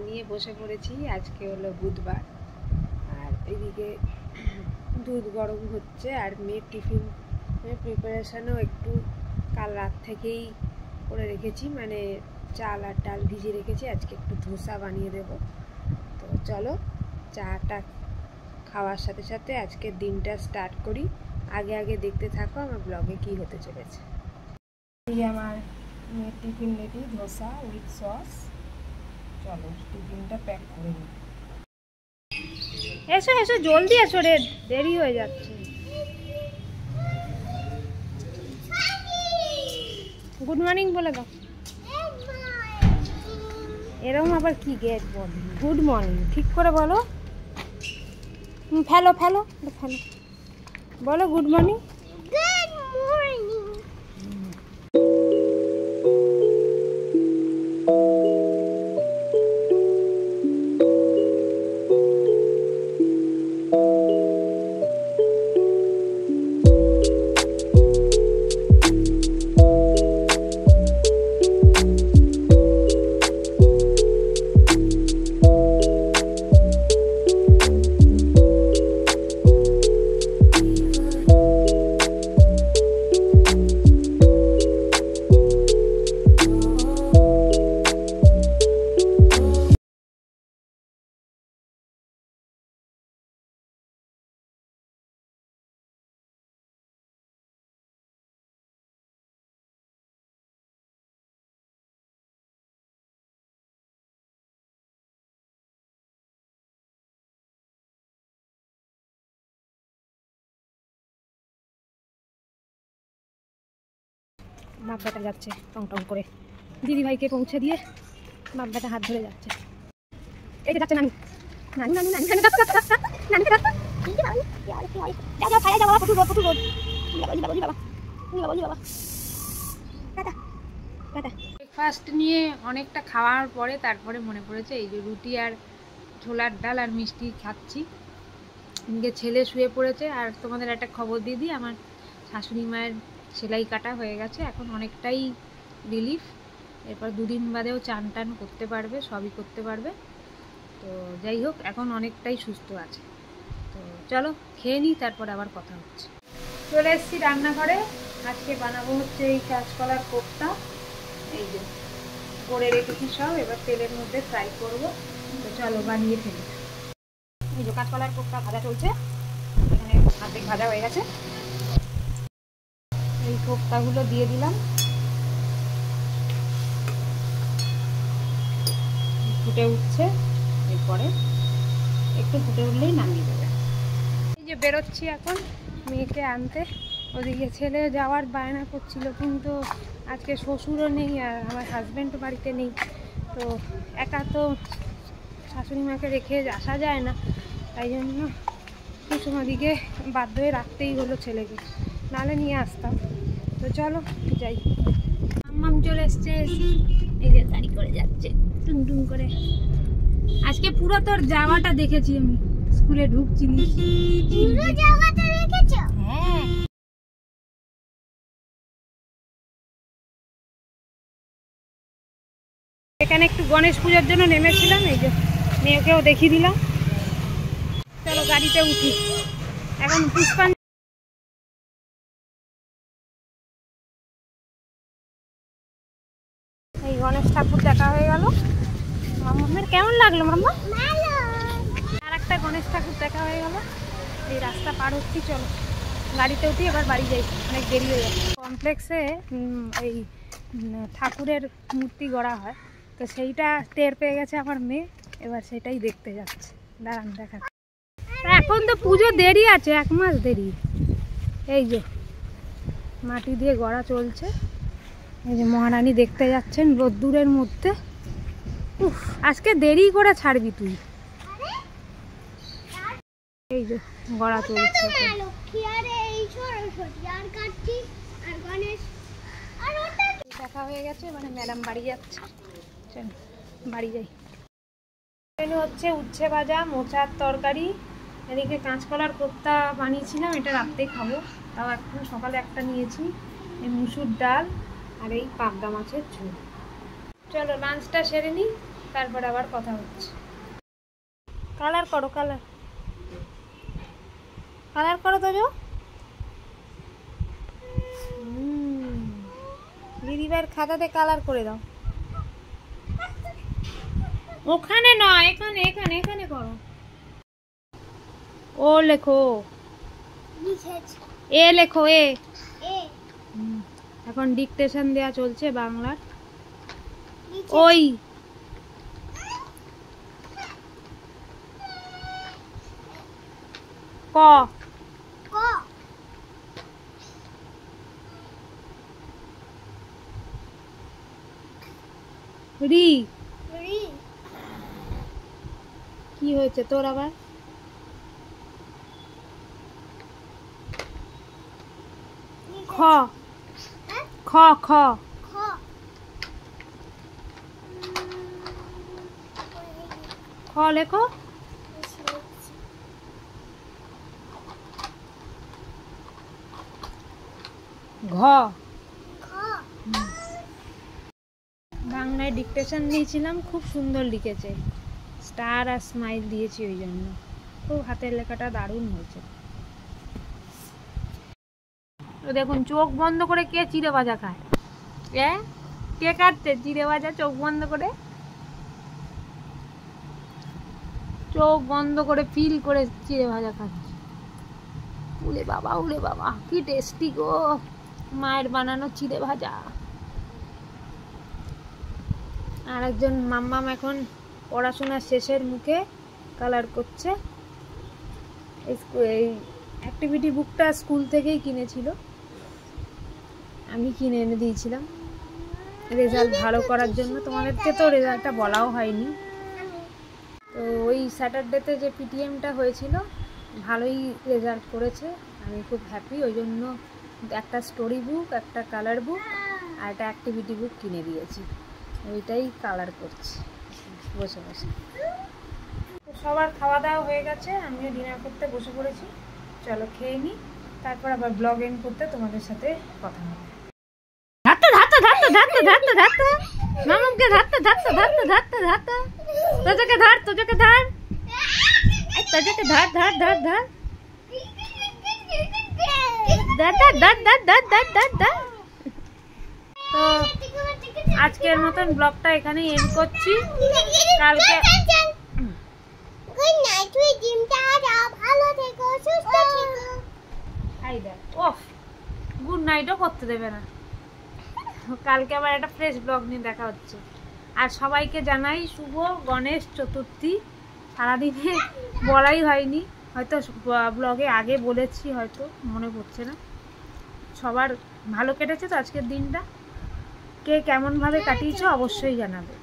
নিয়ে বসে পড়েছি। আজকে হলো বুধবার, আর এদিকে দুধ গরম হচ্ছে, আর মেয়ের টিফিন প্রিপারেশানও একটু কাল রাত থেকেই করে রেখেছি, মানে চাল আর ডাল ভিজিয়ে রেখেছি। আজকে একটু ধোসা বানিয়ে দেব। তো চলো চাটা খাওয়ার সাথে সাথে আজকের দিনটা স্টার্ট করি। আগে আগে দেখতে থাকো আমার ব্লগে কি হতে চলেছে। এই আমার মেয়ের tiffin ready, dosa with sauce. চলো টিফিনটা প্যাক করে নিই। এসো এসো, জলদি এসো রে, দেরি হয়ে যাচ্ছে। গুড মর্নিং বলে দাও। এরকম আবার কি গেট বল, গুড মর্নিং ঠিক করে বলো। ফেলো ফেলো ফেলো, বলো গুড মর্নিং। বাপ বেটা যাচ্ছে টং টং করে, দিদি ভাইকে পৌঁছে দিয়ে বাপ বেটা হাত ধরে যাচ্ছে। এই যে যাচ্ছে নানি, নানি নানি নানি নানি নানি ব্রেকফাস্ট নিয়ে অনেকটা খাওয়ার পরে তারপরে মনে পড়েছে এই যে রুটি আর ছোলার ডাল আর মিষ্টি খাচ্ছি। এদিকে ছেলে শুয়ে পড়েছে। আর তোমাদের একটা খবর দিয়ে দিই, আমার শাশুড়ি মায়ের সেলাই কাটা হয়ে গেছে, এখন অনেকটাই রিলিফ। এরপর দুদিন বাদেও চান টান করতে পারবে, সবই করতে পারবে। তো যাই হোক, এখন অনেকটাই সুস্থ আছে। তো চলো খেয়ে নিই, তারপর আবার কথা হচ্ছে। চলে এসেছি রান্নাঘরে। আজকে বানাবো হচ্ছে এই কাঁচকলার কোপ্তা। এই যে করে রেখেছি সব, এবার তেলের মধ্যে ফ্রাই করব। তো চলো বানিয়ে ফেলি। এই যে কাঁচকলার কোপ্তা ভাজা চলছে, এখানে অর্ধেক ভাজা হয়ে গেছে। এই কোপ্তাগুলো দিয়ে দিলাম, ফুটে উঠছে, এরপরে একটু ফুটে উঠলেই নামিয়ে দেবে। এই যে বেরোচ্ছি এখন মেয়েকে আনতে। ওদিকে ছেলে যাওয়ার বায়না করছিল, কিন্তু আজকে শ্বশুরও নেই আর আমার হাজব্যান্ডও বাড়িতে নেই। তো একা তো শাশুড়ি মাকে রেখে আসা যায় না, তাই জন্য কিছু ওদিকে বাধ্য হয়ে রাখতেই হলো ছেলেকে, নাহলে নিয়ে আসতাম। তো চলো যাই। মাম্মাম চলে এসছে, এই যে গাড়ি করে যাচ্ছে টুং টুং করে। আজকে পুরো তোর যাওয়াটা দেখেছি আমি, স্কুলে ঢুকছিলি। হ্যাঁ, এখানে একটু গণেশ পূজার জন্য নেমেছিলাম, এই যে মেয়েকেও দেখিয়ে দিলাম। চলো গাড়িতে উঠি এখন। পুষ্পাঞ্জলি এই গণেশ ঠাকুর দেখা হয়ে গেল। মাম্মামের কেমন লাগলো মাম্মা? আর একটা গণেশ ঠাকুর দেখা হয়ে গেল। এই রাস্তা পার হচ্ছি, চলো গাড়িতে উঠি, এবার বাড়ি যাই, অনেক দেরি হয়ে যাচ্ছে। কমপ্লেক্সে এই ঠাকুরের মূর্তি গড়া হয়, তো সেইটা টের পেয়ে গেছে আমার মেয়ে, এবার সেটাই দেখতে যাচ্ছে। দাঁড়ান দেখা। এখন তো পুজো দেরি আছে, 1 মাস দেরি। এই যে মাটি দিয়ে গড়া চলছে, এই যে মহারানী দেখতে যাচ্ছেন রোদ্দুরের মধ্যে। উফ, আজকে দেরি করে ছাড়বি তুই। এই যে গড়া চলছে, দেখা হয়ে গেছে, মানে ম্যাডাম বাড়ি যাচ্ছে। চল বাড়ি যাই। মেনু হচ্ছে উচ্ছে ভাজা, মোচার তরকারি, এদিকে কাঁচকলার কোপ্তা বানিয়েছিলাম, এটা রাত্রেই খাবো, তাও এখন সকালে একটা নিয়েছি। এই মুসুর ডাল আর এই পাবদা মাছের ঝোল। চলো লাঞ্চটা সেরে নিই, তারপরে আবার কথা হচ্ছে। কালার করো, কালার কালার করো তো। দিদিভাইয়ের খাতাতে কালার করে দাও। ওখানে নয়, এখানে এখানে এখানে করো। ও লেখো, এ লেখো, এ। এখন ডিকটেশন দেয়া চলছে বাংলার। ওই ক, রি। কি হয়েছে তোর আবার? খ, খ, খ, খ লেখো। ঘ, বাংলায় ডিকটেশন দিয়েছিলাম, খুব সুন্দর লিখেছে, স্টার আর স্মাইল দিয়েছি, ওই জন্য খুব হাতের লেখাটা দারুণ হয়েছে। দেখুন চোখ বন্ধ করে কে চিড়ে ভাজা খায়? কে কাটছে চিড়ে ভাজা চোখ বন্ধ করে? চোখ বন্ধ করে ফিল করে চিড়ে ভাজা খাচ্ছে। উলে বাবা, উলে বাবা, কি টেস্টি গো মায়ের বানানো চিড়ে ভাজা। আর একজন মাম্মাম এখন পড়াশোনার শেষের মুখে কালার করছে। এই অ্যাক্টিভিটি বুকটা স্কুল থেকেই কিনেছিল, আমি কিনে এনে দিয়েছিলাম রেজাল্ট ভালো করার জন্য। তোমাদেরকে তো রেজাল্টটা বলাও হয়নি। তো ওই স্যাটারডেতে যে পিটিএমটা হয়েছিল ভালোই রেজাল্ট করেছে, আমি খুব হ্যাপি। ওই জন্য একটা স্টোরি বুক, একটা কালার বুক আর একটা অ্যাক্টিভিটি বুক কিনে দিয়েছি। ওইটাই কালার করছি বসে বসে। তো সবার খাওয়া দাওয়া হয়ে গেছে, আমিও ডিনার করতে বসে পড়েছি। চলো খেয়ে নিই, তারপর আবার ব্লগ এন্ড করতে তোমাদের সাথে কথা হবে। ধাত্তা ধাত্তা ধাত্তা ধাত্তা ধাত্তা ধাত্তা মামুকে ধাত্তা ধাত্তা ধাত্তা ধাত্তা ধাত্তা তোজকে ধর, তোজকে ধর, তোজকে ধর ধর ধর ধর দাদা দাদা দাদা দাদা। তো আজকের মতন ব্লগটা এখানেই এন্ড করছি। কালকে গুড নাইট, তুই জিমটা যা, ভালো থেকো, সুস্থ থেকো। আইদা অফ, গুড নাইটও করতে দেবে না। কালকে আবার একটা ফ্রেশ ব্লগ নিয়ে দেখা হচ্ছে। আর সবাইকে জানাই শুভ গণেশ চতুর্থী। সারাদিনে বলাই হয়নি, হয়তো ব্লগে আগে বলেছি, হয়তো মনে পড়ছে না। সবার ভালো কেটেছে তো আজকের দিনটা? কে কেমনভাবে কাটিয়েছো অবশ্যই জানাবে।